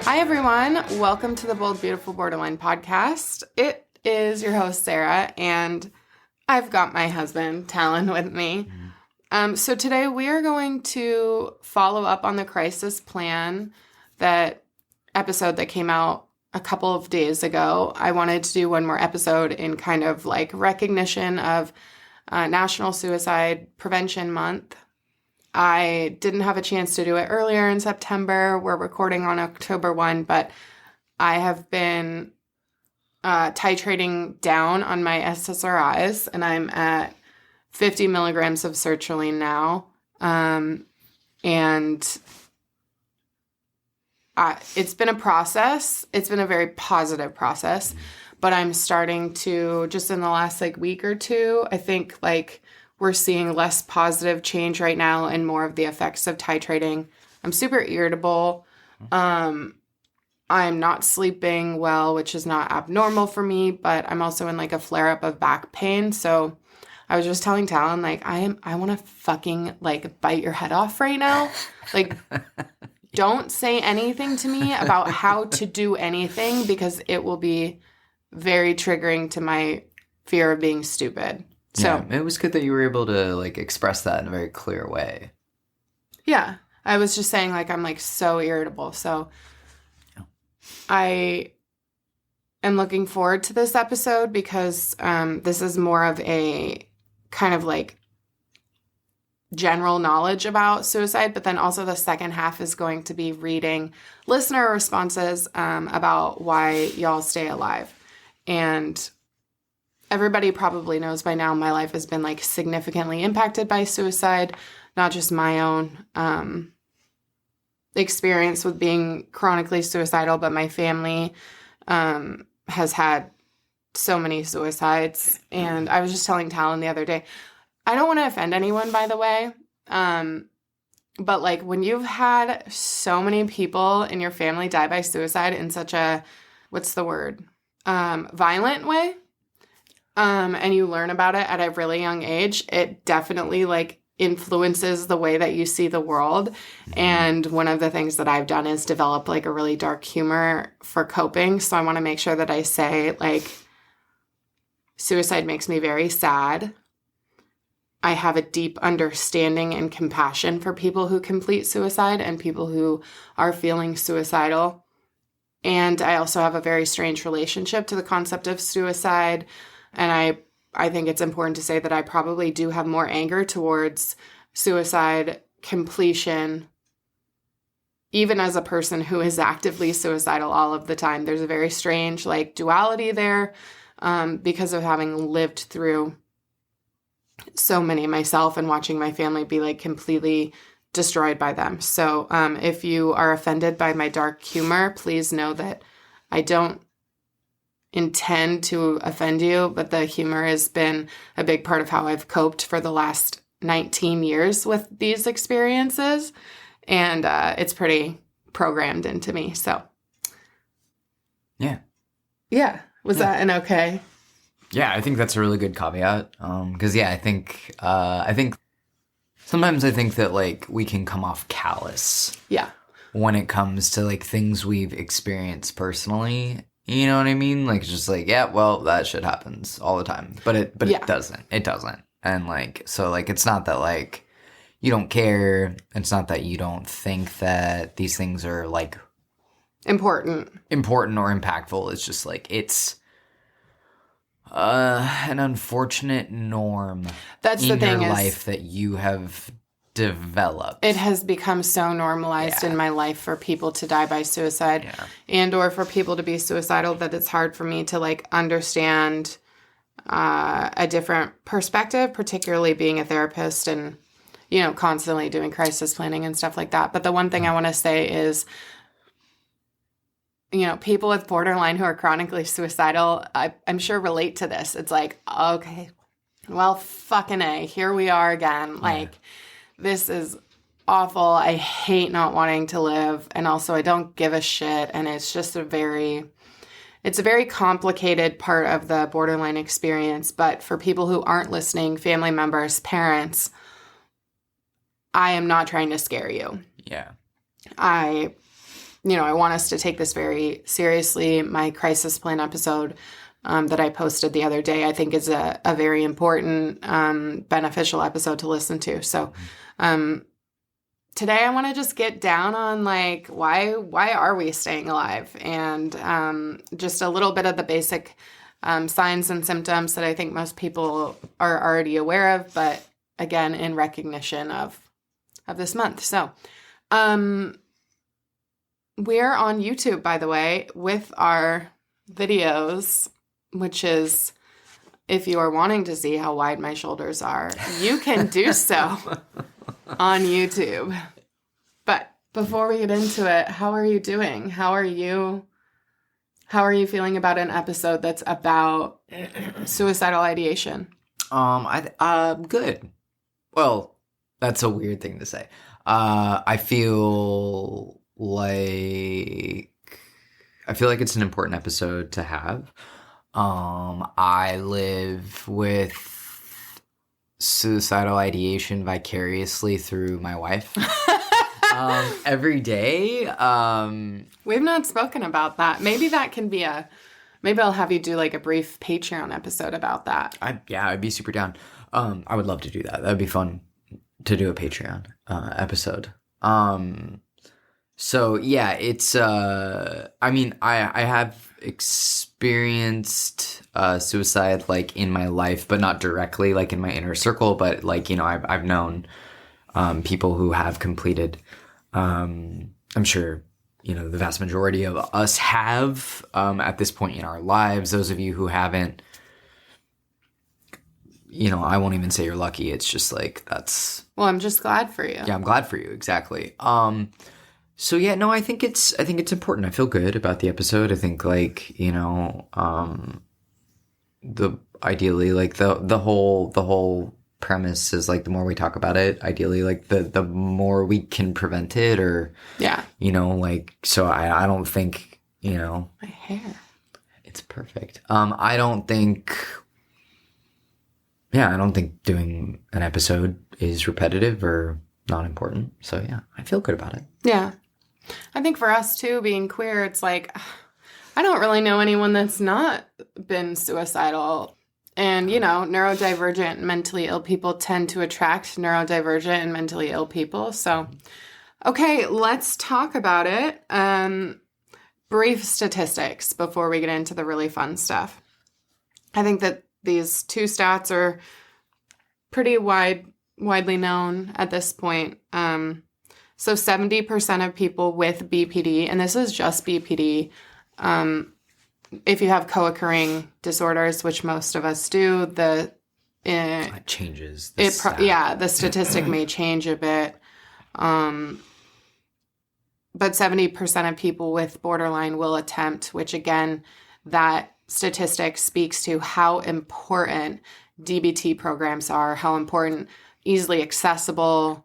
Hi, everyone. Welcome to the Bold, Beautiful Borderline podcast. It is your host, Sarah, and I've got my husband, Talon, with me. So today we are going to follow up on the crisis plan, that episode that came out a couple of days ago. I wanted to do one more episode in kind of like recognition of National Suicide Prevention Month. I didn't have a chance to do it earlier in September. We're recording on October 1, but I have been titrating down on my SSRIs, and I'm at 50 milligrams of sertraline now. It's been a process. It's been a very positive process, but I'm starting to, just in the last week or two, I think we're seeing less positive change right now and more of the effects of titrating. I'm super irritable. I'm not sleeping well, which is not abnormal for me, but I'm also in a flare-up of back pain. So I was just telling Talon, I want to fucking bite your head off right now. Don't say anything to me about how to do anything, because it will be very triggering to my fear of being stupid. So yeah, it was good that you were able to express that in a very clear way. Yeah. I was just saying I'm so irritable. So I am looking forward to this episode because this is more of a kind of general knowledge about suicide, but then also the second half is going to be reading listener responses about why y'all stay alive. And everybody probably knows by now my life has been significantly impacted by suicide, not just my own experience with being chronically suicidal, but my family has had so many suicides. And I was just telling Talon the other day, I don't want to offend anyone, by the way, but when you've had so many people in your family die by suicide in such a, what's the word, violent way, and you learn about it at a really young age, it definitely influences the way that you see the world. And one of the things that I've done is develop a really dark humor for coping. So I want to make sure that I say suicide makes me very sad. I have a deep understanding and compassion for people who complete suicide and people who are feeling suicidal. And I also have a very strange relationship to the concept of suicide. And I think it's important to say that I probably do have more anger towards suicide completion, even as a person who is actively suicidal all of the time. There's a very strange duality there because of having lived through so many myself and watching my family be completely destroyed by them. So if you are offended by my dark humor, please know that I don't intend to offend you, but the humor has been a big part of how I've coped for the last 19 years with these experiences. And it's pretty programmed into me. So yeah. Was that an okay? Yeah, I think that's a really good caveat. Because I think sometimes I think that we can come off callous. Yeah. When it comes to things we've experienced personally, you know what I mean? It's just yeah, well, that shit happens all the time, but it doesn't. It doesn't. And so it's not that you don't care. It's not that you don't think that these things are important or impactful. It's just it's an unfortunate norm. That's in the thing your is, life that you have developed. It has become so normalized in my life for people to die by suicide and or for people to be suicidal that it's hard for me to understand a different perspective, particularly being a therapist and constantly doing crisis planning and stuff like that. But the one thing I want to say is, people with borderline who are chronically suicidal, I'm sure relate to this. It's okay, well, fucking A, here we are again. This is awful. I hate not wanting to live. And also I don't give a shit. And it's just it's a very complicated part of the borderline experience. But for people who aren't listening, family members, parents, I am not trying to scare you. Yeah. I want us to take this very seriously. My crisis plan episode that I posted the other day, I think is a very important, beneficial episode to listen to. So today I want to just get down on like, why are we staying alive? And just a little bit of the basic signs and symptoms that I think most people are already aware of, but again, in recognition of this month. So we're on YouTube, by the way, with our videos, which is, if you are wanting to see how wide my shoulders are, you can do so on YouTube. But before we get into it, how are you doing? How are you feeling about an episode that's about suicidal ideation? I'm good. Well, that's a weird thing to say. I feel like it's an important episode to have. I live with suicidal ideation vicariously through my wife. Every day. We've not spoken about that. Maybe that can be maybe I'll have you do like a brief Patreon episode about that. I'd be super down. I would love to do that. That'd be fun to do a Patreon episode. So yeah, it's, I have experienced, suicide like in my life, but not directly like in my inner circle, but like, I've known, people who have completed, I'm sure, the vast majority of us have, at this point in our lives. Those of you who haven't, I won't even say you're lucky. It's just like, well, I'm just glad for you. Yeah, I'm glad for you. Exactly. So yeah, no, I think it's important. I feel good about the episode. I think like, ideally like the whole premise is like the more we talk about it, ideally like the more we can prevent it, or yeah, so I don't think, my hair. It's perfect. I don't think doing an episode is repetitive or not important. So yeah, I feel good about it. Yeah. I think for us too, being queer, it's like, I don't really know anyone that's not been suicidal. And, neurodivergent, mentally ill people tend to attract neurodivergent and mentally ill people. So, okay, let's talk about it. Brief statistics before we get into the really fun stuff. I think that these two stats are pretty widely known at this point. So 70% of people with BPD, and this is just BPD, if you have co-occurring disorders, which most of us do, it changes. The statistic may change a bit. But 70% of people with borderline will attempt, which again, that statistic speaks to how important DBT programs are, how important easily accessible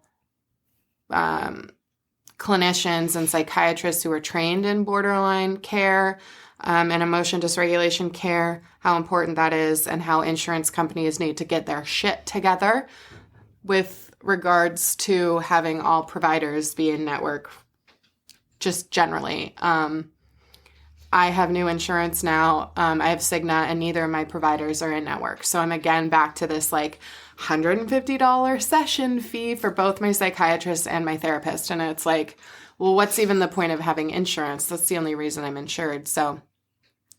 clinicians and psychiatrists who are trained in borderline care and emotion dysregulation care, how important that is, and how insurance companies need to get their shit together with regards to having all providers be in network, just generally. I have new insurance now. I have Cigna, and neither of my providers are in network. So I'm again back to this like $150 session fee for both my psychiatrist and my therapist. And it's like, well, what's even the point of having insurance? That's the only reason I'm insured. So,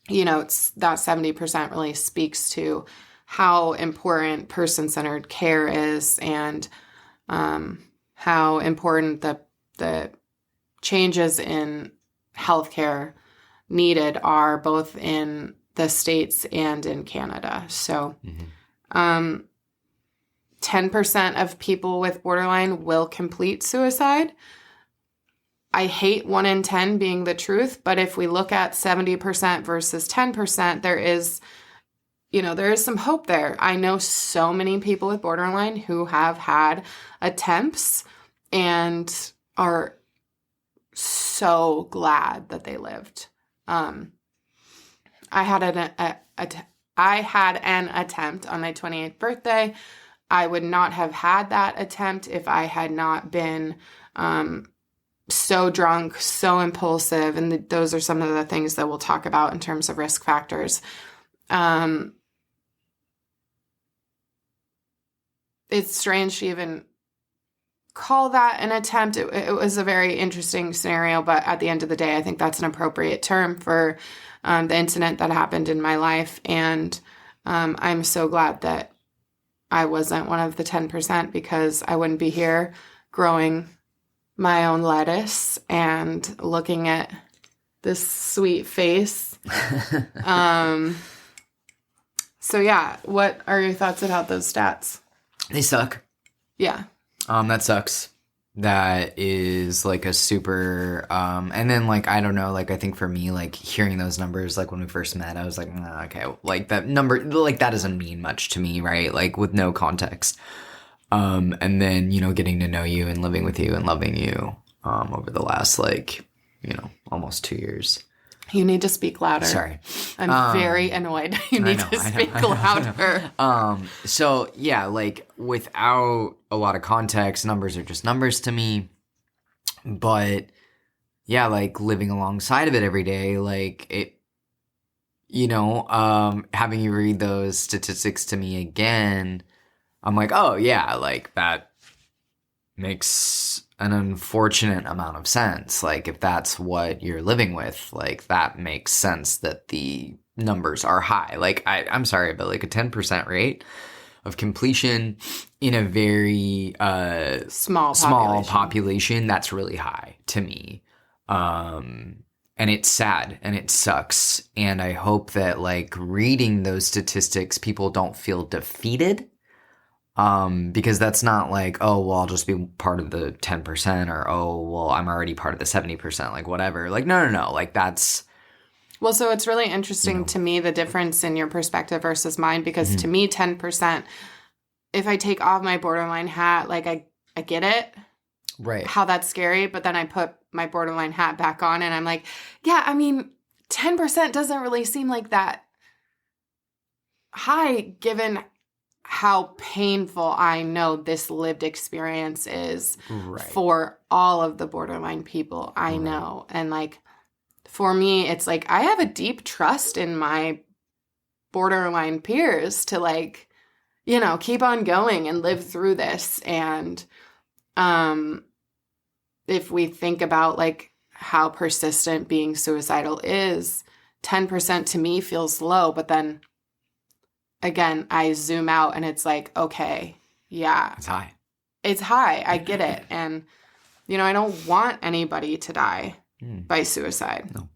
it's that 70% really speaks to how important person-centered care is, and how important the changes in healthcare needed are both in the States and in Canada. So 10% of people with borderline will complete suicide. I hate 1 in 10 being the truth, but if we look at 70% versus 10%, there is some hope there. I know so many people with borderline who have had attempts and are so glad that they lived. I had I had an attempt on my 28th birthday. I would not have had that attempt if I had not been so drunk, so impulsive. And those are some of the things that we'll talk about in terms of risk factors. It's strange to even call that an attempt. It was a very interesting scenario, but at the end of the day, I think that's an appropriate term for the incident that happened in my life. And I'm so glad that I wasn't one of the 10% because I wouldn't be here growing my own lettuce and looking at this sweet face. So yeah, what are your thoughts about those stats? They suck. Yeah. That sucks. That is like a super, and then like, I don't know, like I think for me, like hearing those numbers, like when we first met, I was like, nah, okay, like that number, like that doesn't mean much to me, right? Like with no context. And then, you know, getting to know you and living with you and loving you, over the last like, you know, almost 2 years. You need to speak louder. Sorry. I'm very annoyed. You need to speak louder. So yeah, like without a lot of context, numbers are just numbers to me. But yeah, like living alongside of it every day, like it, you know, having you read those statistics to me again, I'm like, oh yeah, like that makes an unfortunate amount of sense. Like if that's what you're living with, like that makes sense that the numbers are high. Like I'm sorry, but like a 10% rate of completion in a very small population, that's really high to me. And it's sad and it sucks. And I hope that like reading those statistics, people don't feel defeated. Because that's not like, oh, well, I'll just be part of the 10% or, oh, well, I'm already part of the 70%, like whatever. Like, no. Like that's. Well, so it's really interesting to me, the difference in your perspective versus mine, because to me, 10%, if I take off my borderline hat, like I get it. Right. How that's scary. But then I put my borderline hat back on and I'm like, yeah, I mean, 10% doesn't really seem like that high given how painful I know this lived experience is for all of the borderline people I know. And like, for me, it's like, I have a deep trust in my borderline peers to like, you know, keep on going and live through this. And, if we think about like how persistent being suicidal is, 10% to me feels low, but then again, I zoom out and it's like, okay, yeah. It's high. It's high. I get it. And, you know, I don't want anybody to die by suicide. No.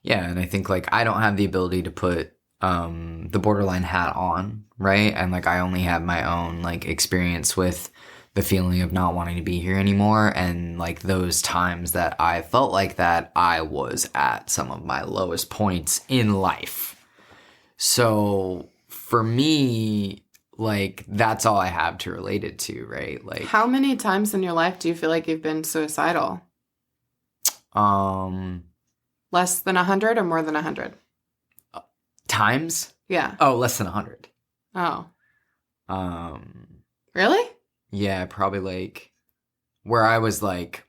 Yeah. And I think like I don't have the ability to put the borderline hat on, right? And like I only have my own like experience with the feeling of not wanting to be here anymore. And like those times that I felt like that, I was at some of my lowest points in life. So for me, like, that's all I have to relate it to, right? Like, how many times in your life do you feel like you've been suicidal? Less than 100 or more than 100? Times? Yeah. Oh, less than 100. Oh. Really? Yeah, probably like where I was like,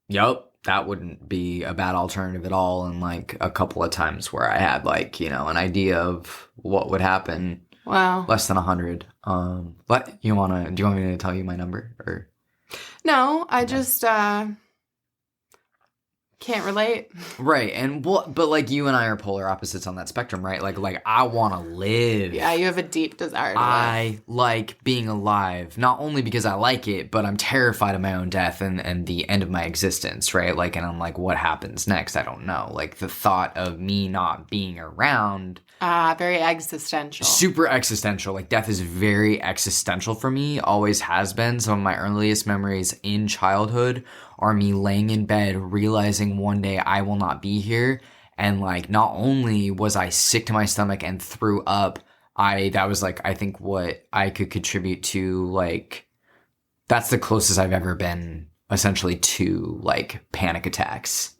yup. That wouldn't be a bad alternative at all. And like a couple of times where I had like, you know, an idea of what would happen. Wow. Less than 100. But do you want me to tell you my number or? No, I just, can't relate. Right. And but like you and I are polar opposites on that spectrum, right? Like I want to live. Yeah, you have a deep desire to live. I like being alive, not only because I like it, but I'm terrified of my own death and the end of my existence, right? Like, and I'm like, what happens next? I don't know. Like the thought of me not being around. Very existential. Super existential. Like death is very existential for me, always has been. Some of my earliest memories in childhood are me laying in bed, realizing one day I will not be here. And like, not only was I sick to my stomach and threw up, that was like, I think what I could contribute to, like, that's the closest I've ever been essentially to like panic attacks.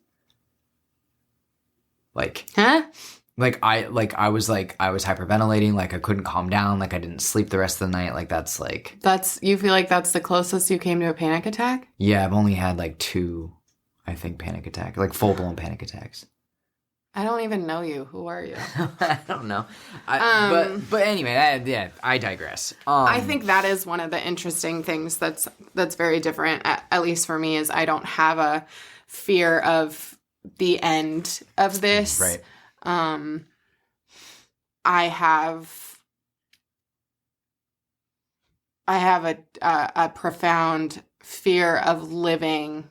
Like, Huh? I was hyperventilating, like I couldn't calm down, like I didn't sleep the rest of the night. Like You feel like that's the closest you came to a panic attack? Yeah, I've only had like 2, I think, panic attacks, like full-blown panic attacks. I don't even know you. Who are you? I don't know. But anyway, I digress. I think that is one of the interesting things that's very different, at least for me, is I don't have a fear of the end of this. Right. I have a profound fear of living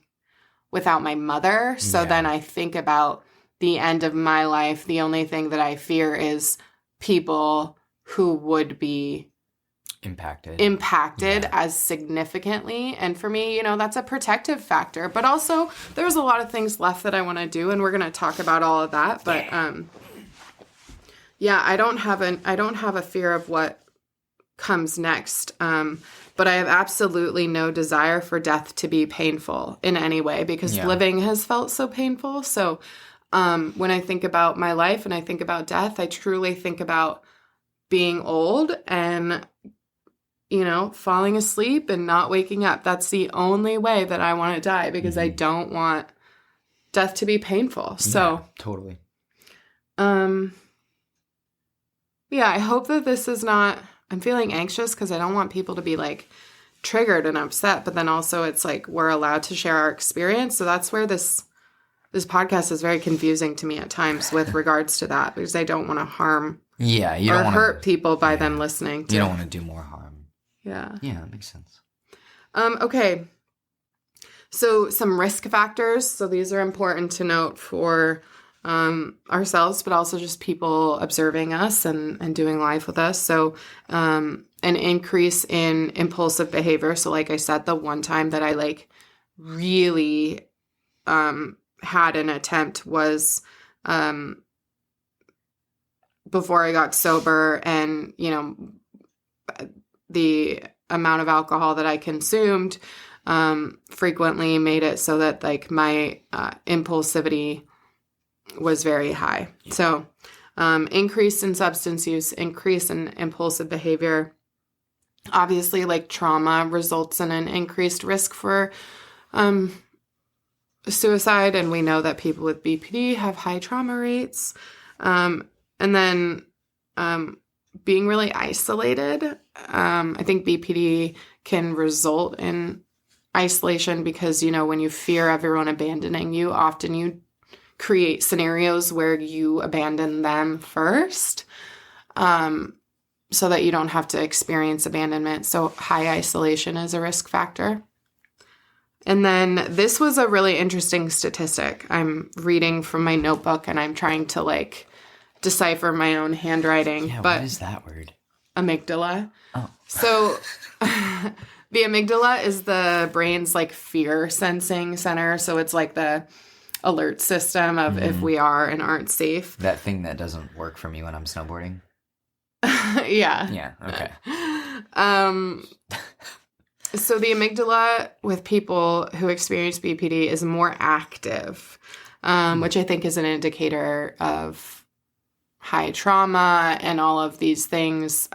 without my mother. So then I think about the end of my life. The only thing that I fear is people who would be impacted as significantly. And for me, that's a protective factor. But also, there's a lot of things left that I want to do, and we're going to talk about all of that. But I don't have a fear of what comes next. But I have absolutely no desire for death to be painful in any way, because living has felt so painful. So when I think about my life and I think about death, I truly think about being old and, falling asleep and not waking up. That's the only way that I want to die, because I don't want death to be painful. So totally. I hope that this is not, I'm feeling anxious because I don't want people to be like triggered and upset, but then also it's like we're allowed to share our experience. So that's where this podcast is very confusing to me at times with regards to that, because I don't want to harm hurt people by them listening. You don't want to do more harm. Yeah. Yeah, that makes sense. Okay. So some risk factors. So these are important to note for ourselves, but also just people observing us and doing life with us. So an increase in impulsive behavior. So like I said, the one time that I like really had an attempt was before I got sober, and the amount of alcohol that I consumed frequently made it so that like my impulsivity was very high. So increase in substance use, increase in impulsive behavior. Obviously, like trauma results in an increased risk for suicide, and we know that people with BPD have high trauma rates. And then being really isolated. I think BPD can result in isolation because, when you fear everyone abandoning you, often you create scenarios where you abandon them first, so that you don't have to experience abandonment. So high isolation is a risk factor. And then this was a really interesting statistic. I'm reading from my notebook and I'm trying to like decipher my own handwriting. Yeah, but what is that word? Amygdala. Oh. So the amygdala is the brain's like fear sensing center. So it's like the alert system of if we are and aren't safe. That thing that doesn't work for me when I'm snowboarding. Yeah. Yeah. Okay. So the amygdala with people who experience BPD is more active, which I think is an indicator of high trauma and all of these things.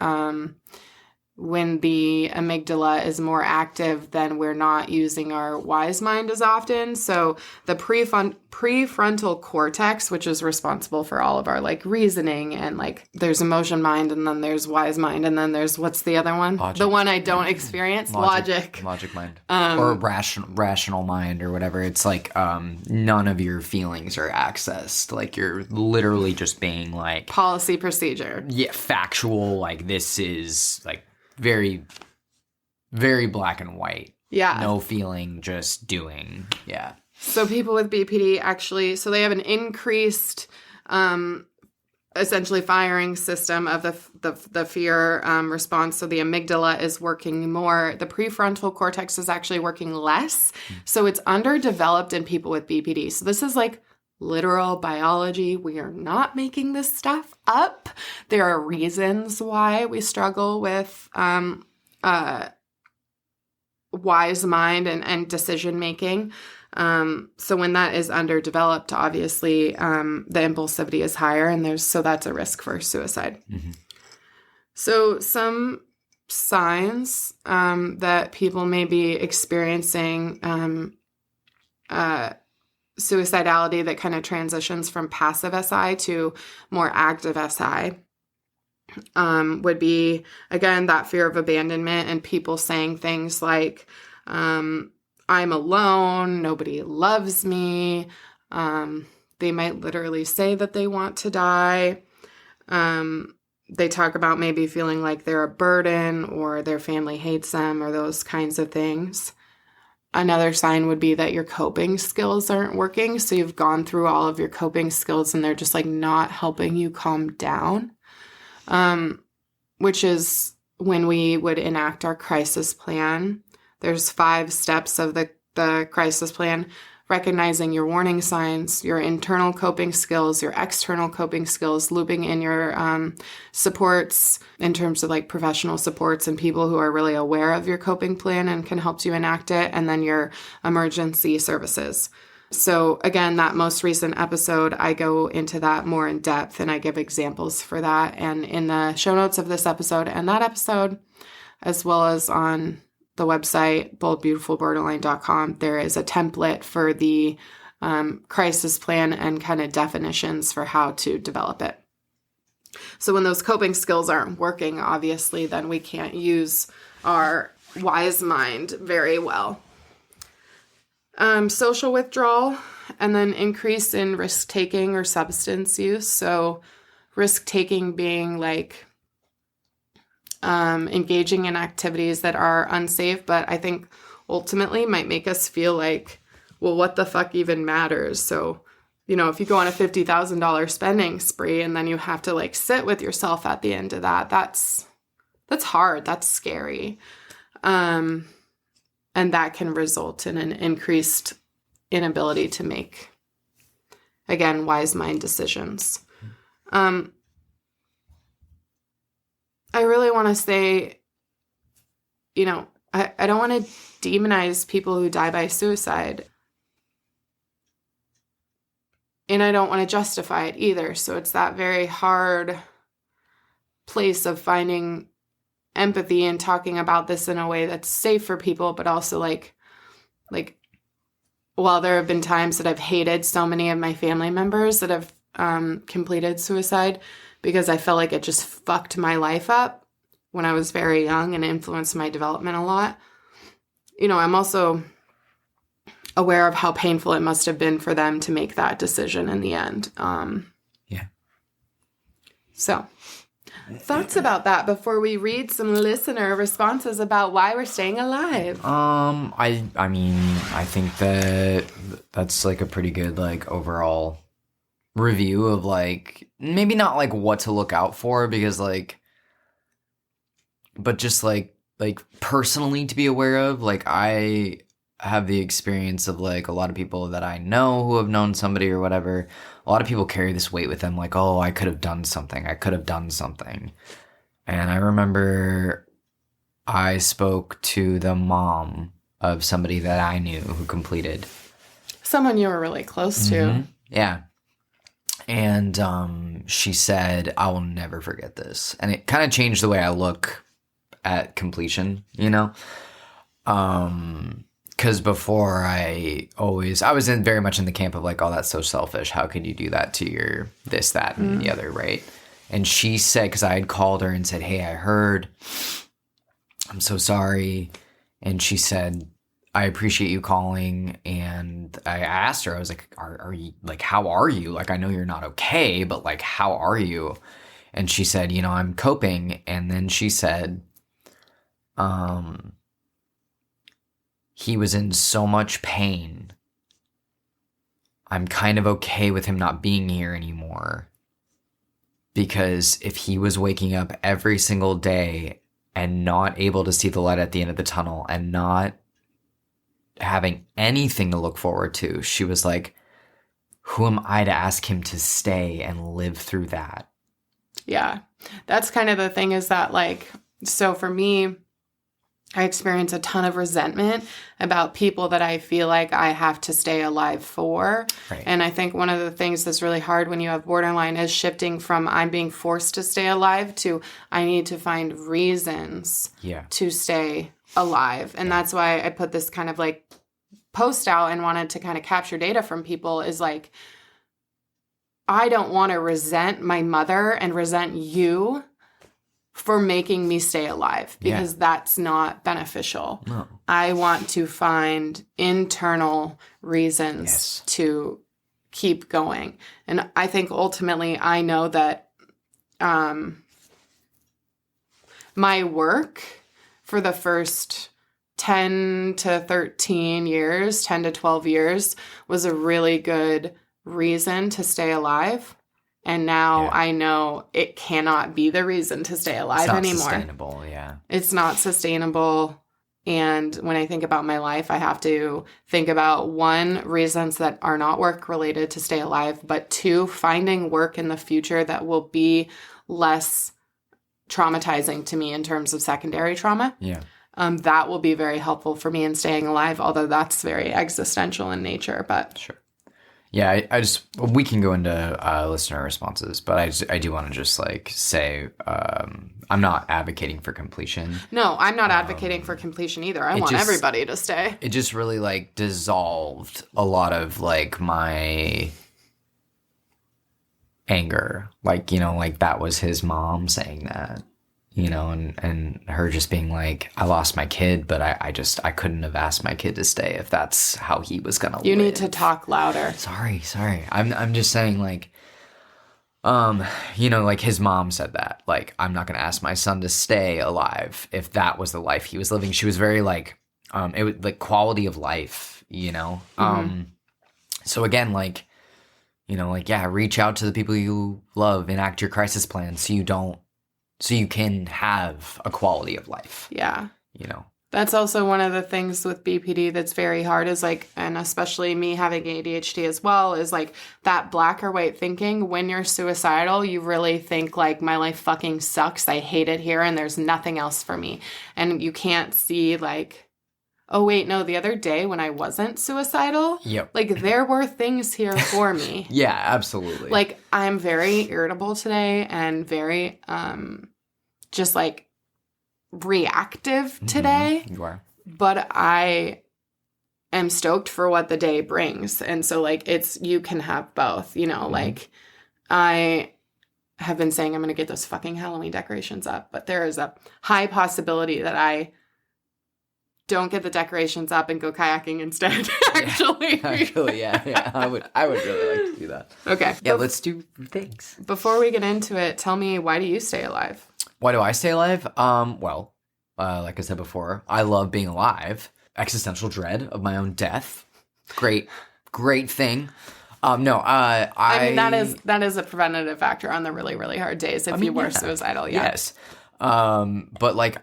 When the amygdala is more active, then we're not using our wise mind as often. So the prefrontal cortex, which is responsible for all of our like reasoning, and like there's emotion mind, and then there's wise mind, and then there's, what's the other one? Logic. The one I don't experience. Logic mind. Or rational mind or whatever. It's like none of your feelings are accessed. Like you're literally just being like policy procedure. Yeah, factual. Like this is like very, very black and white. Yeah. No feeling, just doing. Yeah. So people with BPD actually, so they have an increased, essentially firing system of the fear response. So the amygdala is working more. The prefrontal cortex is actually working less. So it's underdeveloped in people with BPD. So this is like literal biology. We are not making this stuff up. There are reasons why we struggle with wise mind and decision making. So when that is underdeveloped, obviously, the impulsivity is higher, and so that's a risk for suicide. Mm-hmm. So some signs that people may be experiencing suicidality that kind of transitions from passive SI to more active SI would be, again, that fear of abandonment and people saying things like, I'm alone, nobody loves me. They might literally say that they want to die. They talk about maybe feeling like they're a burden or their family hates them or those kinds of things. Another sign would be that your coping skills aren't working. So you've gone through all of your coping skills and they're just like not helping you calm down, which is when we would enact our crisis plan. There's 5 steps of the crisis plan: recognizing your warning signs, your internal coping skills, your external coping skills, looping in your supports in terms of like professional supports and people who are really aware of your coping plan and can help you enact it, and then your emergency services. So again, that most recent episode, I go into that more in depth and I give examples for that. And in the show notes of this episode and that episode, as well as on the website, boldbeautifulborderline.com, there is a template for the crisis plan and kind of definitions for how to develop it. So when those coping skills aren't working, obviously, then we can't use our wise mind very well. Social withdrawal, and then increase in risk-taking or substance use. So risk-taking being like engaging in activities that are unsafe, but I think ultimately might make us feel like, well, what the fuck even matters? So, if you go on a $50,000 spending spree and then you have to like sit with yourself at the end of that, that's hard. That's scary. And that can result in an increased inability to make, again, wise mind decisions. I really want to say, I don't want to demonize people who die by suicide. And I don't want to justify it either. So it's that very hard place of finding empathy and talking about this in a way that's safe for people, but also like while there have been times that I've hated so many of my family members that have completed suicide because I felt like it just fucked my life up when I was very young and influenced my development a lot. I'm also aware of how painful it must have been for them to make that decision in the end. Yeah. So, thoughts about that before we read some listener responses about why we're staying alive? I mean, I think that's like a pretty good like overall review of like maybe not like what to look out for because like, but just like personally to be aware of. Like I have the experience of like a lot of people that I know who have known somebody or whatever. A lot of people carry this weight with them like, oh, I could have done something. And I remember I spoke to the mom of somebody that I knew who completed. Someone you were really close to. Yeah. And she said, I will never forget this. And it kind of changed the way I look at completion, Because before I was very much in the camp of like, oh, that's so selfish. How could you do that to your this, that, and the other, right? And she said, because I had called her and said, hey, I heard. I'm so sorry. And she said, I appreciate you calling. And I asked her, I was like, are you, like, how are you? Like, I know you're not okay, but like, how are you? And she said, I'm coping. And then she said, he was in so much pain. I'm kind of okay with him not being here anymore. Because if he was waking up every single day and not able to see the light at the end of the tunnel and not having anything to look forward to, she was like, who am I to ask him to stay and live through that? Yeah. That's kind of the thing is that like, so for me, I experience a ton of resentment about people that I feel like I have to stay alive for. Right. And I think one of the things that's really hard when you have borderline is shifting from I'm being forced to stay alive to I need to find reasons to stay alive. And that's why I put this kind of like post out and wanted to kind of capture data from people is like, I don't want to resent my mother and resent you for making me stay alive because that's not beneficial. No. I want to find internal reasons to keep going. And I think ultimately I know that my work for the first 10 to 13 years, 10 to 12 years was a really good reason to stay alive. And now I know it cannot be the reason to stay alive anymore. It's not sustainable, It's not sustainable. And when I think about my life, I have to think about, one, reasons that are not work related to stay alive, but two, finding work in the future that will be less traumatizing to me in terms of secondary trauma. Yeah. That will be very helpful for me in staying alive, although that's very existential in nature. But sure. Yeah, we can go into listener responses, but I do want to just like say I'm not advocating for completion. No, I'm not advocating for completion either. I want everybody to stay. It just really like dissolved a lot of like my anger. Like, you know, like that was his mom saying that. You know, and her just being like, I lost my kid, but I couldn't have asked my kid to stay if that's how he was gonna live. You need to talk louder. Sorry. I'm just saying like, you know, like his mom said that, like, I'm not gonna ask my son to stay alive if that was the life he was living. She was very like, it was like quality of life, you know? So again, like, you know, like, reach out to the people you love, enact your crisis plan so you can have a quality of life. Yeah. You know? That's also one of the things with BPD that's very hard is like, and especially me having ADHD as well, is like that black or white thinking. When you're suicidal, you really think like, my life fucking sucks. I hate it here and there's nothing else for me. And you can't see like, oh wait, no, the other day when I wasn't suicidal, like there were things here for me. Yeah, absolutely. Like I'm very irritable today and very just like reactive today. You are. But I am stoked for what the day brings. And so like you can have both, you know, like I have been saying I'm going to get those fucking Halloween decorations up, but there is a high possibility that I don't get the decorations up and go kayaking instead. Actually, yeah. I would really like to do that. Okay. Yeah, let's do things. Before we get into it, tell me, why do you stay alive? Why do I stay alive? Well, like I said before, I love being alive. Existential dread of my own death. Great thing. I mean that is a preventative factor on the really, really hard days if you were suicidal. Yeah. Yes. But like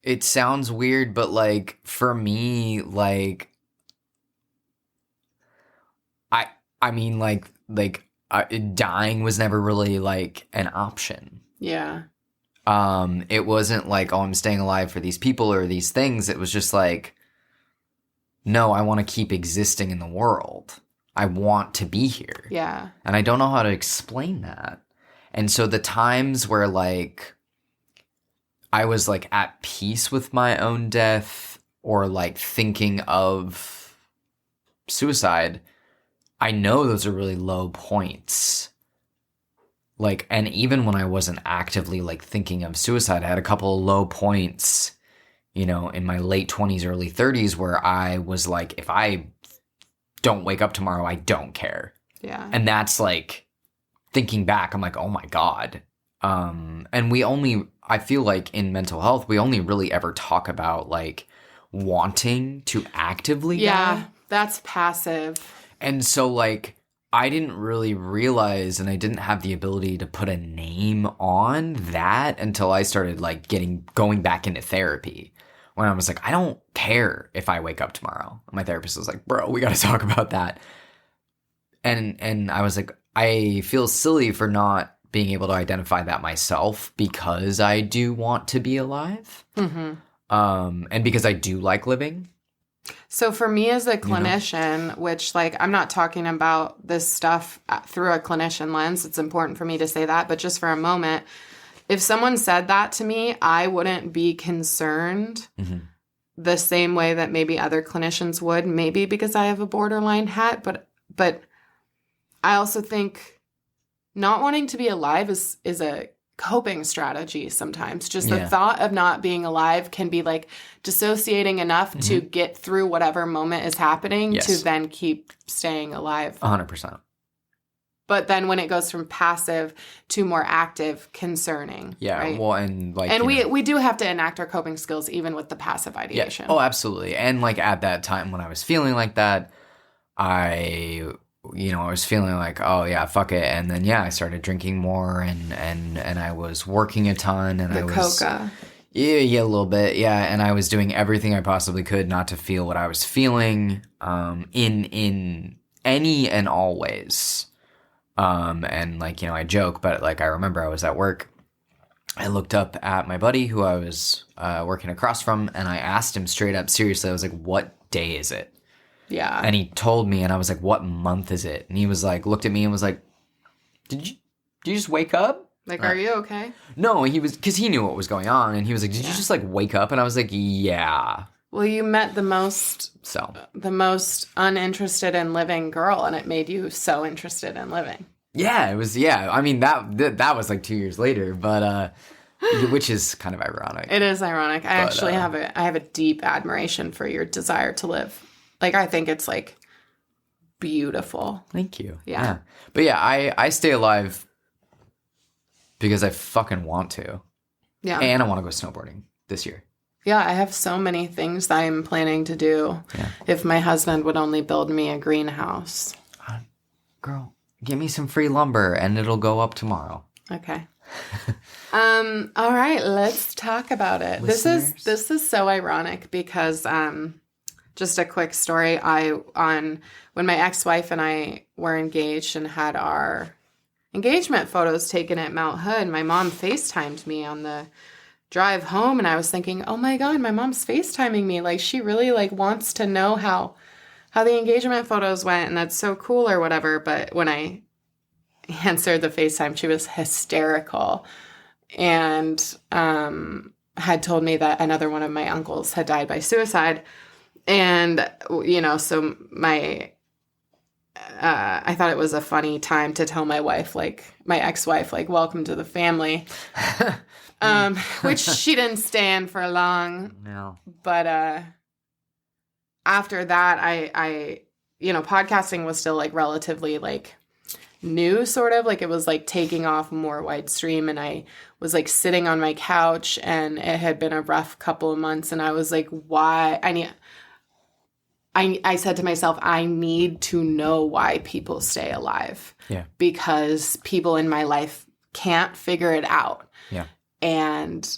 it sounds weird, but like for me, like I mean like dying was never really like an option. Yeah. It wasn't like, oh, I'm staying alive for these people or these things. It was just like, no, I want to keep existing in the world. I want to be here. Yeah. And I don't know how to explain that. And so the times where like I was like at peace with my own death or like thinking of suicide, I know those are really low points. Like, and even when I wasn't actively like thinking of suicide, I had a couple of low points, you know, in my late 20s, early 30s where I was like, if I don't wake up tomorrow, I don't care. Yeah. And that's like, thinking back, I'm like, oh my God. And I feel like in mental health, we only really ever talk about like wanting to actively die. That's passive. And so like, I didn't really realize and I didn't have the ability to put a name on that until I started like going back into therapy. When I was like, I don't care if I wake up tomorrow. My therapist was like, bro, we got to talk about that. And I was like, I feel silly for not being able to identify that myself because I do want to be alive. Mm-hmm. And because I do like living. So for me as a clinician, which like I'm not talking about this stuff through a clinician lens, it's important for me to say that, but just for a moment, if someone said that to me, I wouldn't be concerned the same way that maybe other clinicians would, maybe because I have a borderline hat, but I also think not wanting to be alive is a coping strategy sometimes. Just the thought of not being alive can be like dissociating enough to get through whatever moment is happening to then keep staying alive. 100%. But then when it goes from passive to more active, concerning. Yeah, right? Well, and like... And we do have to enact our coping skills even with the passive ideation. Yeah. Oh, absolutely. And like at that time when I was feeling like that, I was feeling like, oh yeah, fuck it. And then, I started drinking more and I was working a ton and I was... coca. Yeah, a little bit. Yeah. And I was doing everything I possibly could not to feel what I was feeling, in any and all ways. And like, I joke, but like, I remember I was at work. I looked up at my buddy who I was, working across from, and I asked him straight up, seriously, I was like, what day is it? Yeah. And he told me, and I was like, what month is it? And he was like, looked at me and was like, did you just wake up? Like, are you okay? No, because he knew what was going on. And he was like, did you just like wake up? And I was like, yeah. Well, you met the most uninterested in living girl, and it made you so interested in living. Yeah, it was, I mean, that was like 2 years later, but, which is kind of ironic. It is ironic. I actually have a deep admiration for your desire to live. Like, I think it's, like, beautiful. Thank you. Yeah. But yeah, I stay alive because I fucking want to. Yeah. And I want to go snowboarding this year. Yeah, I have so many things I'm planning to do if my husband would only build me a greenhouse. Girl, give me some free lumber and it'll go up tomorrow. Okay. All right, let's talk about it. Listeners? This is so ironic because just a quick story. When my ex-wife and I were engaged and had our engagement photos taken at Mount Hood, my mom FaceTimed me on the drive home, and I was thinking, oh my God, my mom's FaceTiming me. Like, she really like wants to know how the engagement photos went, and that's so cool or whatever. But when I answered the FaceTime, she was hysterical and had told me that another one of my uncles had died by suicide. And, so I thought it was a funny time to tell my wife, like my ex-wife, like, welcome to the family, which she didn't stand for long. No. But after that, I podcasting was still like relatively like new, sort of like it was like taking off more wide stream, and I was like sitting on my couch, and it had been a rough couple of months, and I was like, why? I said to myself, I need to know why people stay alive. Yeah. Because people in my life can't figure it out. Yeah. And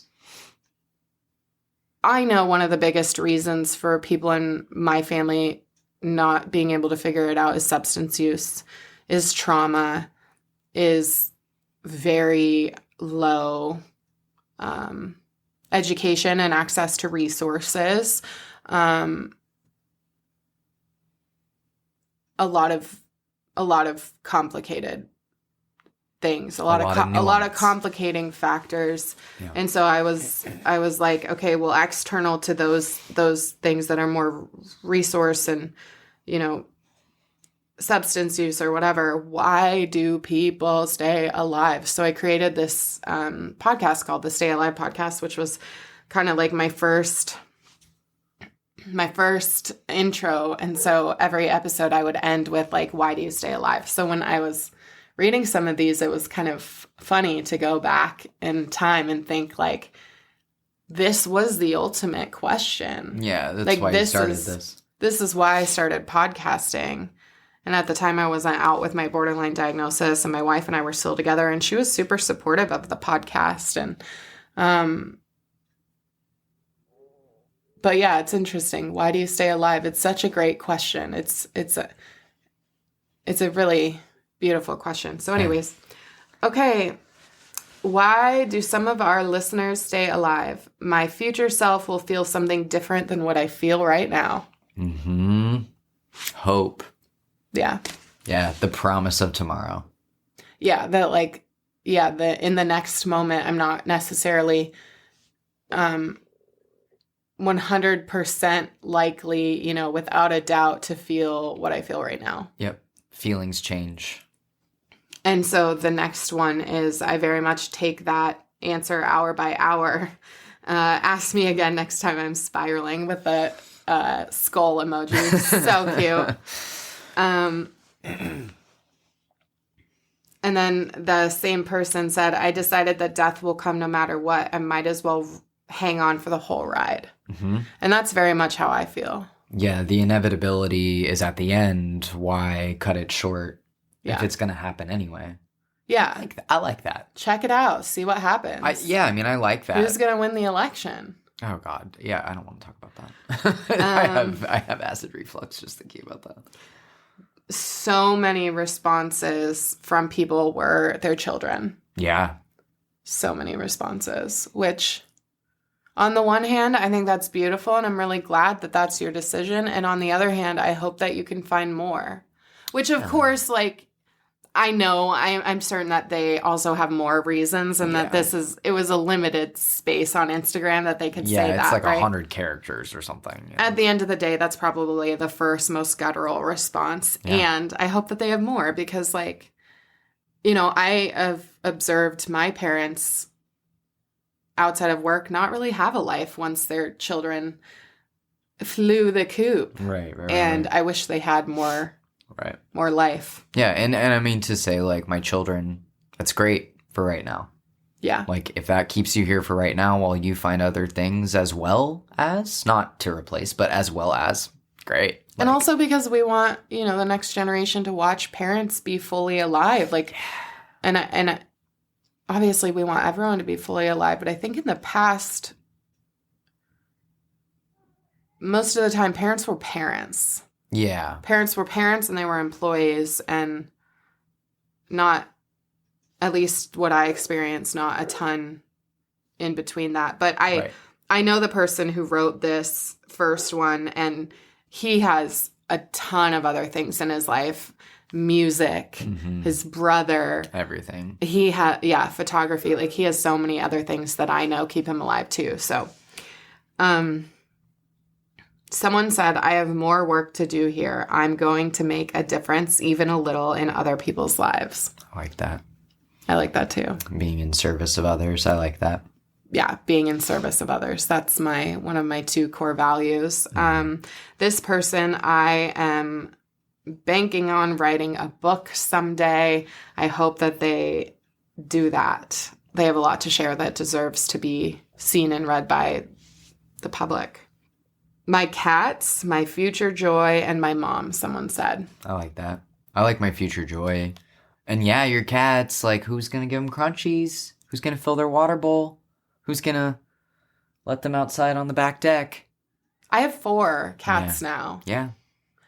I know one of the biggest reasons for people in my family not being able to figure it out is substance use, is trauma, is very low education and access to resources. A lot of complicated things, a lot of complicating factors. Yeah. And so I was like, okay, well, external to those things that are more resource and, substance use or whatever, why do people stay alive? So I created this podcast called the Stay Alive Podcast, which was kind of like my first intro. And so every episode I would end with like, why do you stay alive? So when I was reading some of these, it was kind of funny to go back in time and think like, this was the ultimate question. Yeah, that's like, why you started this. This is why I started podcasting. And at the time I wasn't out with my borderline diagnosis, and my wife and I were still together, and she was super supportive of the podcast. And, but yeah, it's interesting. Why do you stay alive? It's such a great question. It's a really beautiful question. So anyways, okay. Why do some of our listeners stay alive? My future self will feel something different than what I feel right now. Hope. Yeah. Yeah, the promise of tomorrow. Yeah, that like, in the next moment, I'm not necessarily 100% likely, without a doubt to feel what I feel right now. Yep. Feelings change. And so the next one is I very much take that answer hour by hour. Ask me again next time I'm spiraling with the skull emoji. So cute. And then the same person said, I decided that death will come no matter what. I might as well hang on for the whole ride. And that's very much how I feel. Yeah, the inevitability is at the end. Why cut it short if it's going to happen anyway? Yeah. I like that. Check it out. See what happens. I like that. Who's going to win the election? Oh, God. Yeah, I don't want to talk about that. I have acid reflux just thinking about that. So many responses from people were their children. Yeah. So many responses, which on the one hand, I think that's beautiful and I'm really glad that that's your decision. And on the other hand, I hope that you can find more, which of course, like, I know I'm certain that they also have more reasons and that it was a limited space on Instagram that they could say that. Yeah, it's like right? 100 characters or something. Yeah. At the end of the day, that's probably the first most guttural response. Yeah. And I hope that they have more because, like, I have observed my parents outside of work not really have a life once their children flew the coop. Right. And I wish they had more life. Yeah, and I mean to say, like, my children, that's great for right now. Yeah. Like, if that keeps you here for right now while you find other things as well as, not to replace, but as well as, great. Like, and also because we want, the next generation to watch parents be fully alive. Like, and obviously we want everyone to be fully alive, but I think in the past, most of the time parents were parents. Yeah. Parents were parents and they were employees and not, at least what I experienced, not a ton in between that. But I know the person who wrote this first one and he has a ton of other things in his life. Music, his brother. Everything. He had, photography. Like, he has so many other things that I know keep him alive too. So, someone said, I have more work to do here. I'm going to make a difference, even a little, in other people's lives. I like that. I like that too. Being in service of others. I like that. Yeah, being in service of others. That's one of my 2 core values. This person, I am banking on writing a book someday. I hope that they do that. They have a lot to share that deserves to be seen and read by the public. My cats, my future joy, and my mom, someone said. I like that. I like my future joy. And yeah, your cats, like, who's going to give them crunchies? Who's going to fill their water bowl? Who's going to let them outside on the back deck? I have 4 cats now. Yeah.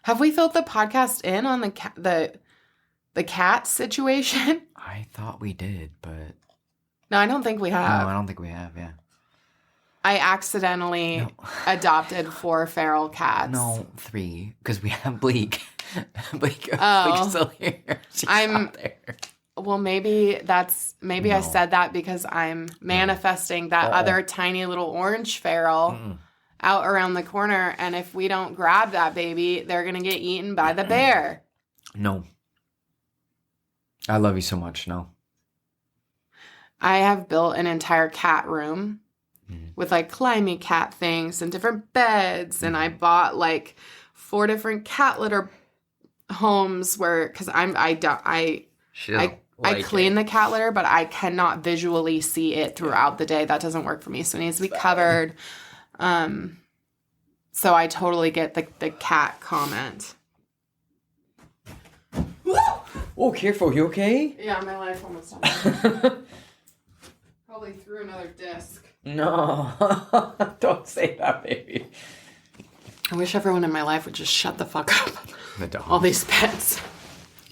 Have we filled the podcast in on the cat situation? I thought we did, but... No, I don't think we have. No, I don't think we have, yeah. I accidentally adopted 4 feral cats. No, 3, because we have Bleak. Bleak is still here. She's not there. Well, maybe I said that because I'm manifesting that other tiny little orange feral out around the corner, and if we don't grab that baby, they're going to get eaten by the bear. No. I love you so much, no. I have built an entire cat room with, like, climby cat things and different beds, and I bought, like, 4 different cat litter homes because I clean the cat litter, but I cannot visually see it throughout the day. That doesn't work for me, so it needs to be covered. So I totally get the cat comment. Oh, careful. You okay? Yeah, my life almost died. Probably threw another disc. No. Don't say that, baby. I wish everyone in my life would just shut the fuck up. The dog. All these pets.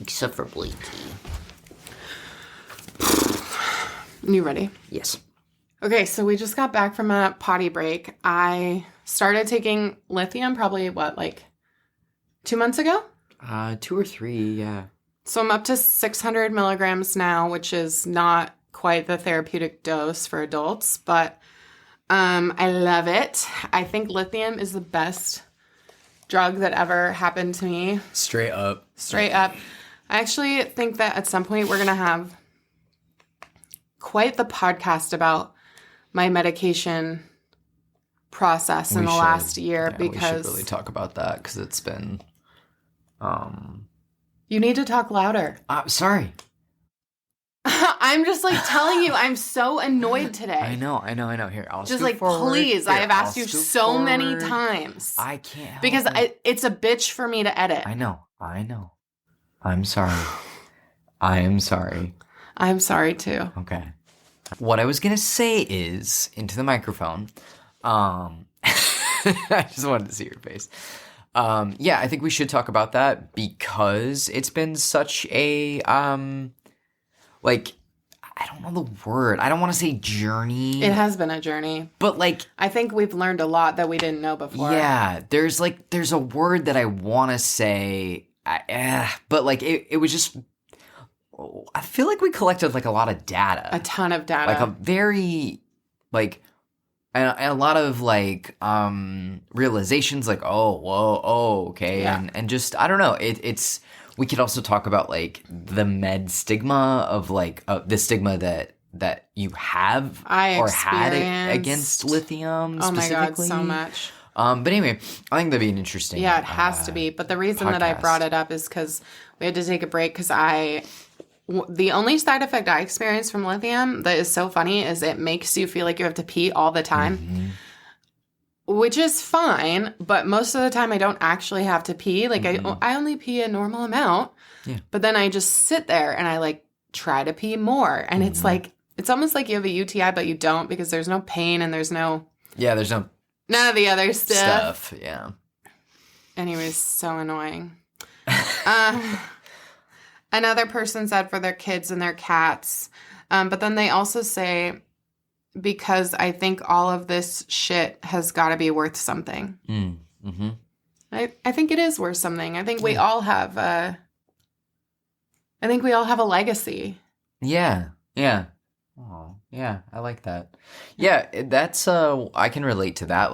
Except for Bleak. You ready? Yes. Okay, so we just got back from a potty break. I started taking lithium probably, 2 months ago? 2 or 3, yeah. So I'm up to 600 milligrams now, which is not quite the therapeutic dose for adults, but I love it. I think lithium is the best drug that ever happened to me. Straight up. Straight up. I actually think that at some point we're going to have quite the podcast about my medication process in the last year, because we should really talk about that because it's been you need to talk louder. Sorry. I'm just telling you, I'm so annoyed today. I know. Here, I'll just forward. Please. Here, I have asked you so many times. I can't help because it. It's a bitch for me to edit. I know. I'm sorry. I am sorry. I'm sorry too. Okay. What I was gonna say is into the microphone. I just wanted to see your face. Yeah, I think we should talk about that because it's been such a I don't know the word. I don't want to say journey. It has been a journey. But I think we've learned a lot that we didn't know before. Yeah, there's a word that I want to say, but it was just, I feel like we collected a lot of data. A ton of data. A very, and a lot of realizations okay. Yeah. And just, I don't know, it's, we could also talk about the med stigma of the stigma that you have or had against lithium specifically. Oh my God, so much. But anyway, I think that'd be an interesting. Yeah, it has to be. But the reason that I brought it up is because we had to take a break because the only side effect I experienced from lithium that is so funny is it makes you feel like you have to pee all the time. Mm-hmm. Which is fine, but most of the time I don't actually have to pee. Mm-hmm. I only pee a normal amount. Yeah. But then I just sit there and I try to pee more. And mm-hmm. It's almost like you have a UTI, but you don't because there's no pain and there's no... Yeah, there's none of the other stuff. Yeah. Anyways, so annoying. Another person said for their kids and their cats. But then they also say... because I think all of this shit has got to be worth something. Mm-hmm. I think it is worth something. I think we all have a legacy. Yeah. Oh, yeah. I like that. Yeah, that's I can relate to that.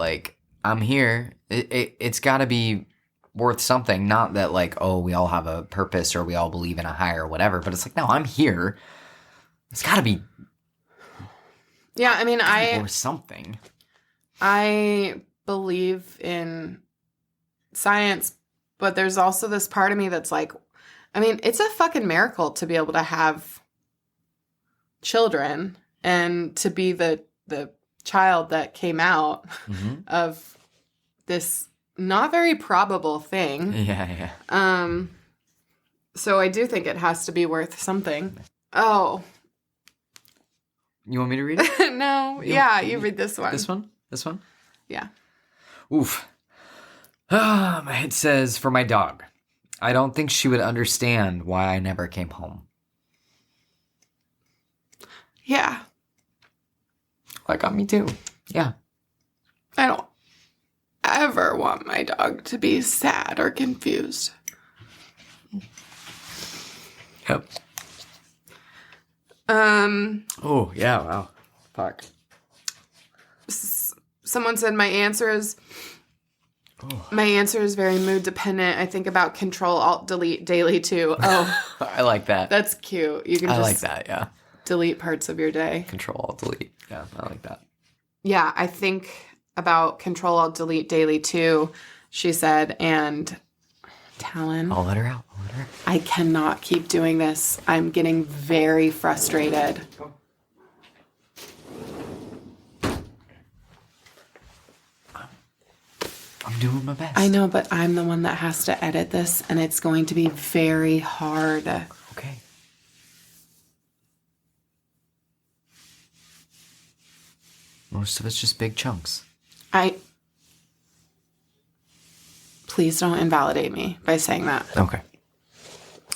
I'm here. It's got to be worth something. Not that we all have a purpose or we all believe in a higher whatever. But it's no, I'm here. It's got to be. Yeah, I mean, or something. I believe in science, but there's also this part of me that's it's a fucking miracle to be able to have children and to be the child that came out mm-hmm. of this not very probable thing. Yeah. So I do think it has to be worth something. Oh. You want me to read it? No. You read this one. This one? This one? Yeah. Oof. It says, for my dog, I don't think she would understand why I never came home. Yeah. Me too. Yeah. I don't ever want my dog to be sad or confused. Yep. Oh, yeah, wow. Fuck. Someone said my answer is very mood dependent. I think about Control Alt Delete daily too. Oh. I like that. That's cute. You can just like that, yeah. Delete parts of your day. Control Alt Delete. Yeah, I like that. Yeah, I think about Control Alt Delete daily too, she said, and Talon. I'll let her out. I cannot keep doing this. I'm getting very frustrated. I'm doing my best. I know, but I'm the one that has to edit this, and it's going to be very hard. Okay. Most of it's just big chunks. Please don't invalidate me by saying that. Okay.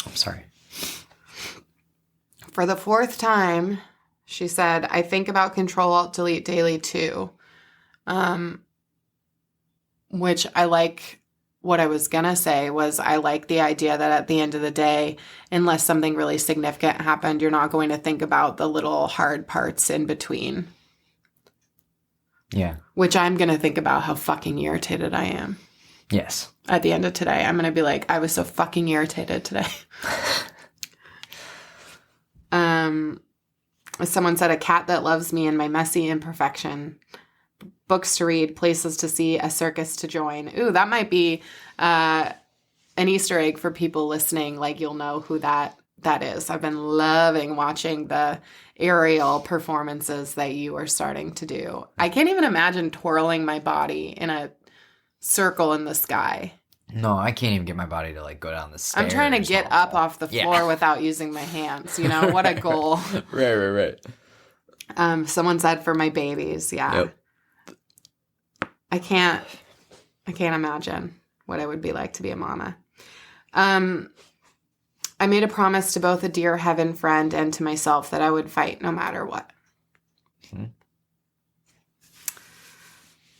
I'm sorry. For the 4th time She said, I think about Control-Alt-Delete daily too. Which I like. What I was going to say was I like the idea that at the end of the day, unless something really significant happened, you're not going to think about the little hard parts in between. Yeah. Which I'm going to think about how fucking irritated I am. Yes. At the end of today, I'm going to be like, I was so fucking irritated today. Someone said, a cat that loves me and my messy imperfection. Books to read, places to see, a circus to join. Ooh, that might be an Easter egg for people listening. Like, you'll know who that is. I've been loving watching the aerial performances that you are starting to do. I can't even imagine twirling my body in a circle in the sky. No, I can't even get my body to like go down the stairs. I'm trying to get up off the floor without using my hands. You know, what a goal. Right. Someone said for my babies. Yeah. Yep. I can't imagine what it would be like to be a mama. I made a promise to both a dear heaven friend and to myself that I would fight no matter what. A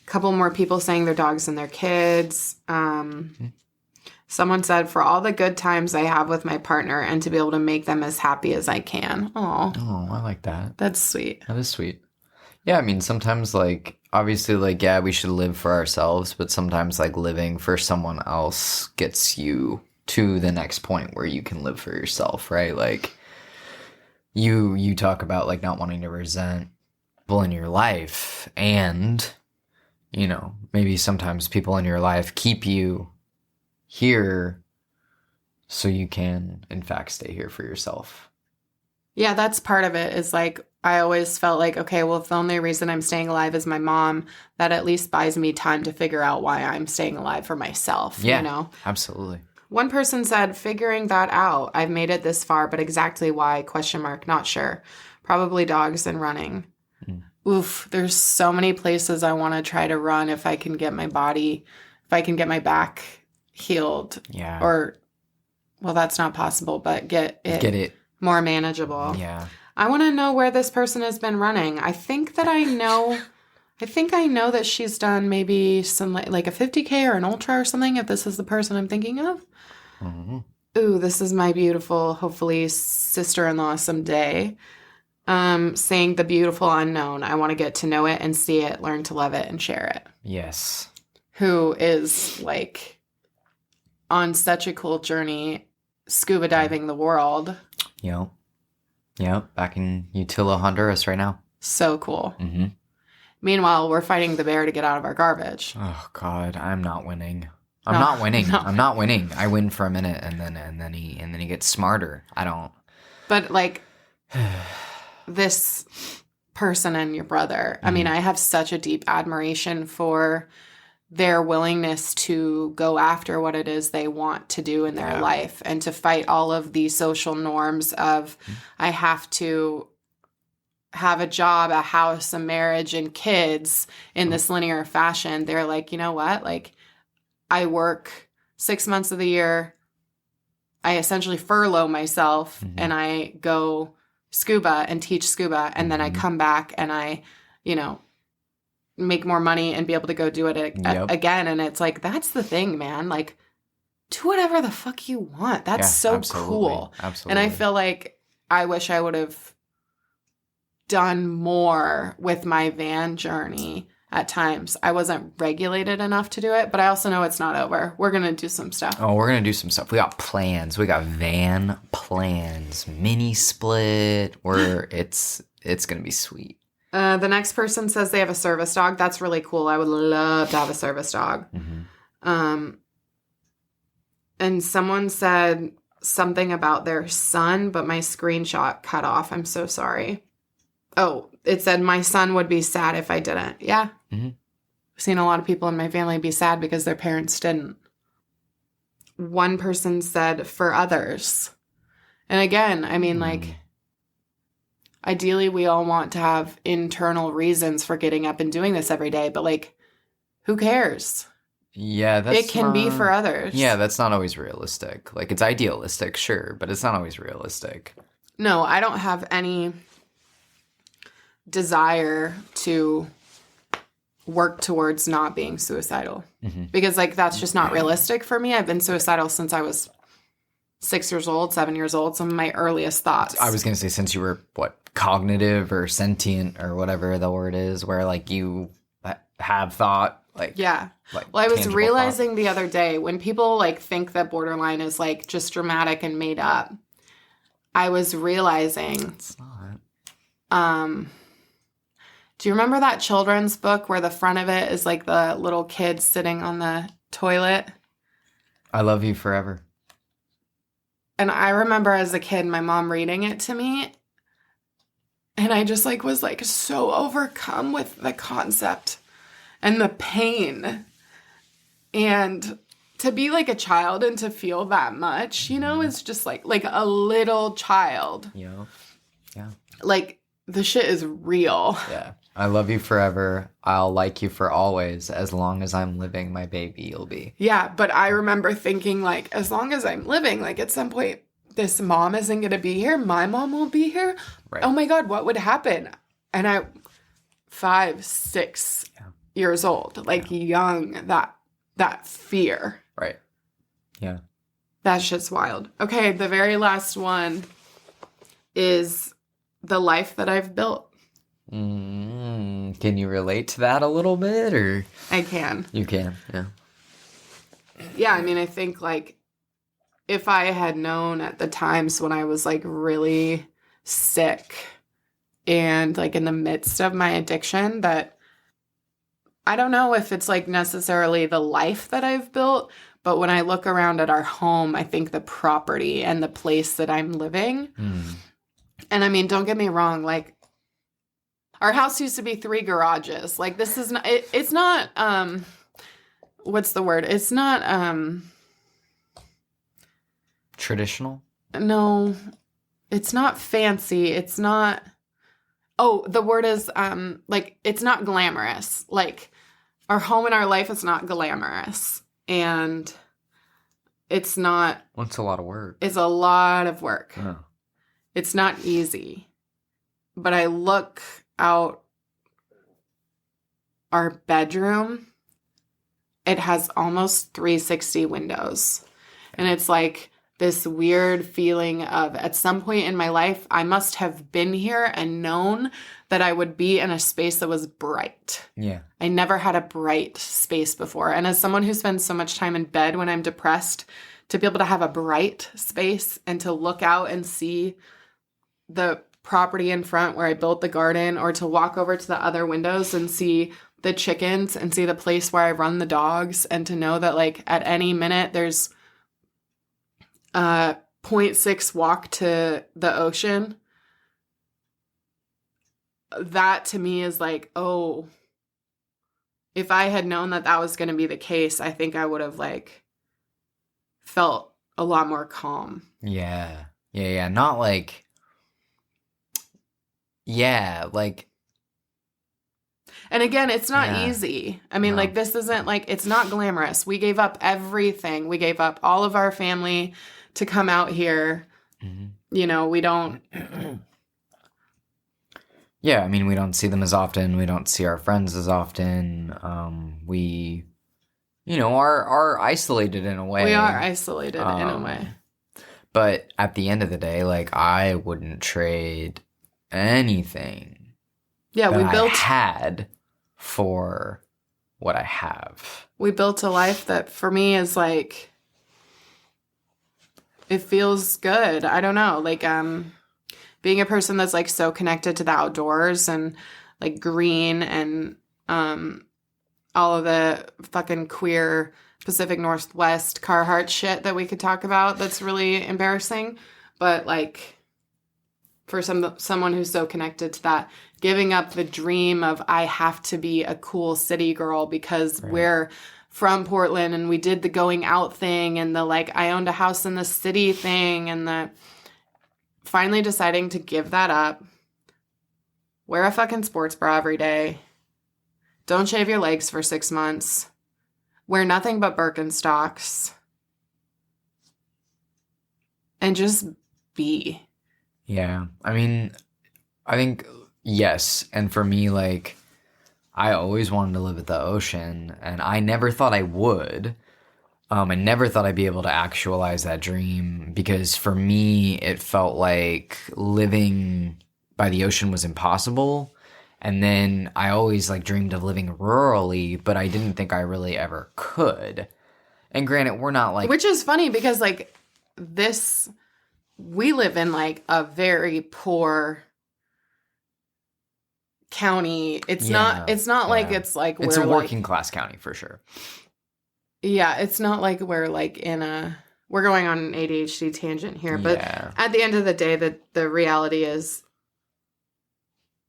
couple more people saying their dogs and their kids. Someone said, for all the good times I have with my partner and to be able to make them as happy as I can. Oh, I like that. That's sweet. That is sweet. Yeah, I mean, sometimes, like, obviously, like, yeah, we should live for ourselves, but sometimes, like, living for someone else gets you to the next point where you can live for yourself, right? Like, you talk about, like, not wanting to resent people in your life, and, you know, maybe sometimes people in your life keep you here so you can, in fact, stay here for yourself. Yeah, that's part of it, is, like, I always felt like, okay, well, if the only reason I'm staying alive is my mom, that at least buys me time to figure out why I'm staying alive for myself, yeah, you know? Absolutely. One person said, figuring that out. I've made it this far, but exactly why, ? Not sure. Probably dogs and running. Oof, there's so many places I want to try to run if I can get my back healed. Yeah. Or, well, that's not possible, but get it more manageable. Yeah. I want to know where this person has been running. I think I know that she's done maybe some like a 50K or an ultra or something, if this is the person I'm thinking of. Mm-hmm. Ooh, this is my beautiful, hopefully, sister-in-law someday. Saying the beautiful unknown. I want to get to know it and see it, learn to love it, and share it. Yes. Who is like on such a cool journey, scuba diving the world. Yep, back in Utila, Honduras right now. So cool. Mm-hmm. Meanwhile, we're fighting the bear to get out of our garbage. Oh God, I'm not winning. I'm not winning. I win for a minute, and then he gets smarter. I don't. But like this person and your brother. I mean, I have such a deep admiration for their willingness to go after what it is they want to do in their life and to fight all of the social norms of I have to have a job, a house, a marriage, and kids in this linear fashion. They're like, you know what? Like, I work 6 months of the year. I essentially furlough myself and I go scuba and teach scuba. And then I come back and I, you know, make more money and be able to go do it again. And it's like, that's the thing, man. Like, do whatever the fuck you want. That's so cool. Absolutely. And I feel like I wish I would have done more with my van journey at times. I wasn't regulated enough to do it, but I also know it's not over. We're going to do some stuff. Oh, we're going to do some stuff. We got plans. We got van plans, mini split. It's going to be sweet. The next person says they have a service dog. That's really cool. I would love to have a service dog. And someone said something about their son, but my screenshot cut off. I'm so sorry. Oh, it said my son would be sad if I didn't. Yeah. I've seen a lot of people in my family be sad because their parents didn't. One person said for others. And again, I mean, like, ideally we all want to have internal reasons for getting up and doing this every day, but like, who cares? Yeah, it can be for others. Yeah, that's not always realistic. Like, it's idealistic, sure, but it's not always realistic. No, I don't have any desire to work towards not being suicidal. Because, like, that's just not realistic for me. I've been suicidal since I was 6 years old, 7 years old, some of my earliest thoughts. I was going to say, since you were, cognitive or sentient or whatever the word is, where, like, you have thought, like... Yeah. Like, well, I was realizing the other day, when people, like, think that borderline is, like, just dramatic and made up, I was realizing... It's not. Do you remember that children's book where the front of it is, like, the little kid sitting on the toilet? I Love You Forever. And I remember as a kid, my mom reading it to me, and I just, like, was, like, so overcome with the concept and the pain. And to be, like, a child and to feel that much, you know, is just, like a little child. Yeah. Yeah. Like, the shit is real. Yeah. I love you forever. I'll like you for always. As long as I'm living, my baby you'll be. Yeah, but I remember thinking, like, as long as I'm living, like, at some point, this mom isn't going to be here. My mom won't be here. Right. Oh, my God, what would happen? And I, 5, 6 years old, like, young, that fear. Right. Yeah. That shit's wild. Okay, the very last one is the life that I've built. Can you relate to that a little bit, or? I can. You can, yeah. Yeah, I mean, I think, like, if I had known at the times when I was, like, really sick and, like, in the midst of my addiction, that I don't know if it's, like, necessarily the life that I've built, but when I look around at our home, I think the property and the place that I'm living. And I mean, don't get me wrong, like, our house used to be 3 garages. Like, this is not, it's not, what's the word? It's not, traditional? No, it's not fancy. It's not, the word is, like, it's not glamorous. Like, our home and our life is not glamorous. And it's not. It's a lot of work. It's a lot of work. Oh. It's not easy. But I look out our bedroom. It has almost 360 windows. And it's like this weird feeling of, at some point in my life, I must have been here and known that I would be in a space that was bright. Yeah. I never had a bright space before. And as someone who spends so much time in bed when I'm depressed, to be able to have a bright space and to look out and see the property in front where I built the garden, or to walk over to the other windows and see the chickens and see the place where I run the dogs, and to know that, like, at any minute there's a 0.6 walk to the ocean. That to me is like, oh, if I had known that that was going to be the case, I think I would have, like, felt a lot more calm. Yeah. Yeah. Not like, yeah, like. And again, it's not easy. I mean, like, this isn't, like, it's not glamorous. We gave up everything. We gave up all of our family to come out here. You know, we don't. Yeah, I mean, we don't see them as often. We don't see our friends as often. We, you know, are isolated in a way. We are isolated in a way. But at the end of the day, like, I wouldn't trade anything I had for what I have. We built a life that, for me, is, like, it feels good. I don't know. Like, being a person that's, like, so connected to the outdoors and, like, green and all of the fucking queer Pacific Northwest Carhartt shit that we could talk about that's really embarrassing. But, like, for someone who's so connected to that, giving up the dream of, I have to be a cool city girl because we're from Portland and we did the going out thing and the, like, I owned a house in the city thing, and the finally deciding to give that up, wear a fucking sports bra every day, don't shave your legs for 6 months, wear nothing but Birkenstocks, and just be. Yeah. I mean, I think Yes. And for me, like, I always wanted to live at the ocean, and I never thought I would. I never thought I'd be able to actualize that dream, because for me, it felt like living by the ocean was impossible. And then I always like dreamed of living rurally, but I didn't think I really ever could. And granted, we're not like... Which is funny because like we live in like a very poor county. It's not like it's like it's a working class county for sure. Yeah, it's not like we're like we're going on an ADHD tangent here, but at the end of the day, the reality is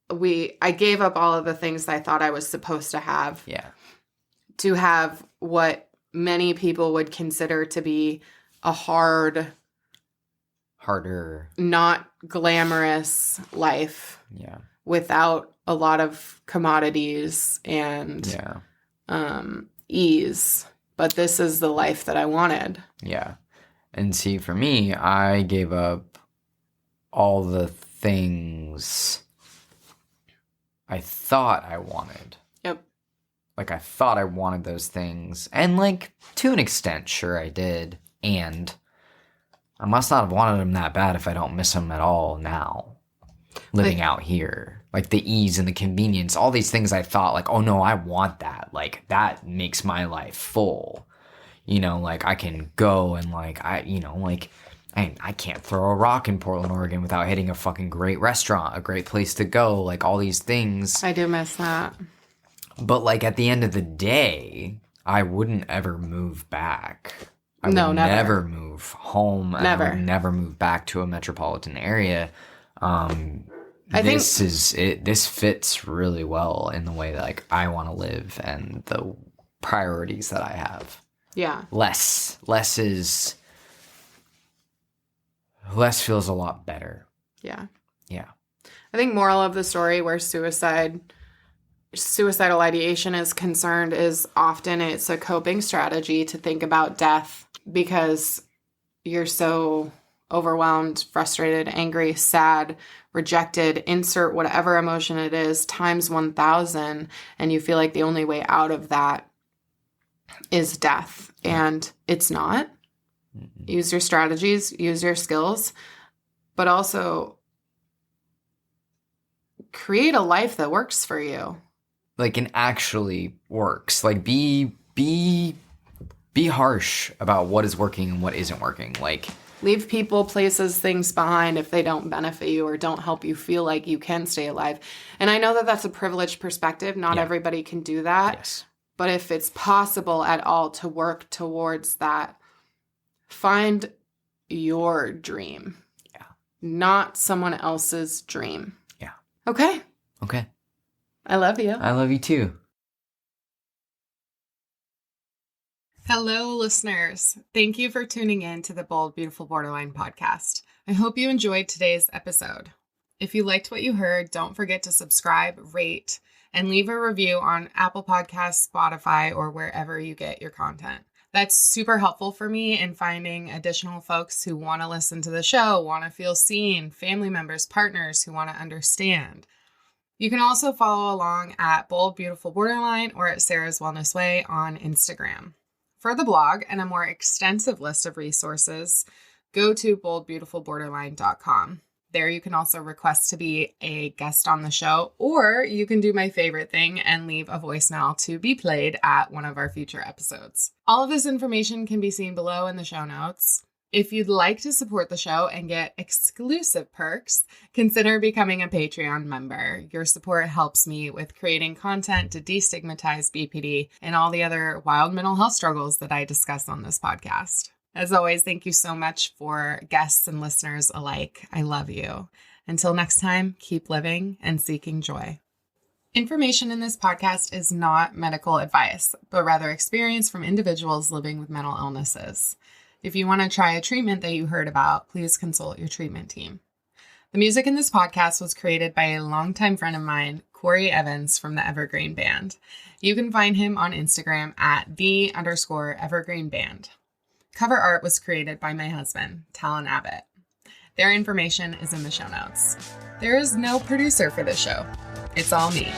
I gave up all of the things that I thought I was supposed to have. Yeah. To have what many people would consider to be a harder, not glamorous life. Yeah. Without a lot of commodities and ease. But this is the life that I wanted. Yeah. And see, for me, I gave up all the things I thought I wanted. Yep. Like, I thought I wanted those things. And, like, to an extent, sure, I did. And I must not have wanted them that bad if I don't miss them at all now. Living out here. Like, the ease and the convenience. All these things I thought, like, oh, no, I want that. Like, that makes my life full. You know, like, I can go and, like, I can't throw a rock in Portland, Oregon without hitting a fucking great restaurant, a great place to go, like, all these things. I do miss that. But, like, at the end of the day, I wouldn't ever move back. I would never move home. Never. I would never move back to a metropolitan area. This fits really well in the way that, like, I want to live and the priorities that I have. Yeah. Less feels a lot better. Yeah. Yeah. I think moral of the story where suicidal ideation is concerned is often it's a coping strategy to think about death because you're so overwhelmed, frustrated, angry, sad, rejected, insert whatever emotion it is, times 1,000, and you feel like the only way out of that is death. And it's not. Mm-hmm. Use your strategies, use your skills, but also create a life that works for you. Like, and actually works. Like, be harsh about what is working and what isn't working. Like, leave people, places, things behind if they don't benefit you or don't help you feel like you can stay alive. And I know that that's a privileged perspective. Not everybody can do that. Yes. But if it's possible at all to work towards that, find your dream. Yeah. Not someone else's dream. Yeah. Okay. Okay. I love you. I love you too. Hello, listeners. Thank you for tuning in to the Bold, Beautiful Borderline podcast. I hope you enjoyed today's episode. If you liked what you heard, don't forget to subscribe, rate, and leave a review on Apple Podcasts, Spotify, or wherever you get your content. That's super helpful for me in finding additional folks who want to listen to the show, want to feel seen, family members, partners who want to understand. You can also follow along at Bold, Beautiful Borderline or at Sarah's Wellness Way on Instagram. For the blog and a more extensive list of resources, go to boldbeautifulborderline.com. There you can also request to be a guest on the show, or you can do my favorite thing and leave a voicemail to be played at one of our future episodes. All of this information can be seen below in the show notes. If you'd like to support the show and get exclusive perks, consider becoming a Patreon member. Your support helps me with creating content to destigmatize BPD and all the other wild mental health struggles that I discuss on this podcast. As always, thank you so much for guests and listeners alike. I love you. Until next time, keep living and seeking joy. Information in this podcast is not medical advice, but rather experience from individuals living with mental illnesses. If you want to try a treatment that you heard about, please consult your treatment team. The music in this podcast was created by a longtime friend of mine, Corey Evans from the Evergreen Band. You can find him on Instagram at @the_Evergreen Band. Cover art was created by my husband, Talon Abbott. Their information is in the show notes. There is no producer for this show. It's all me.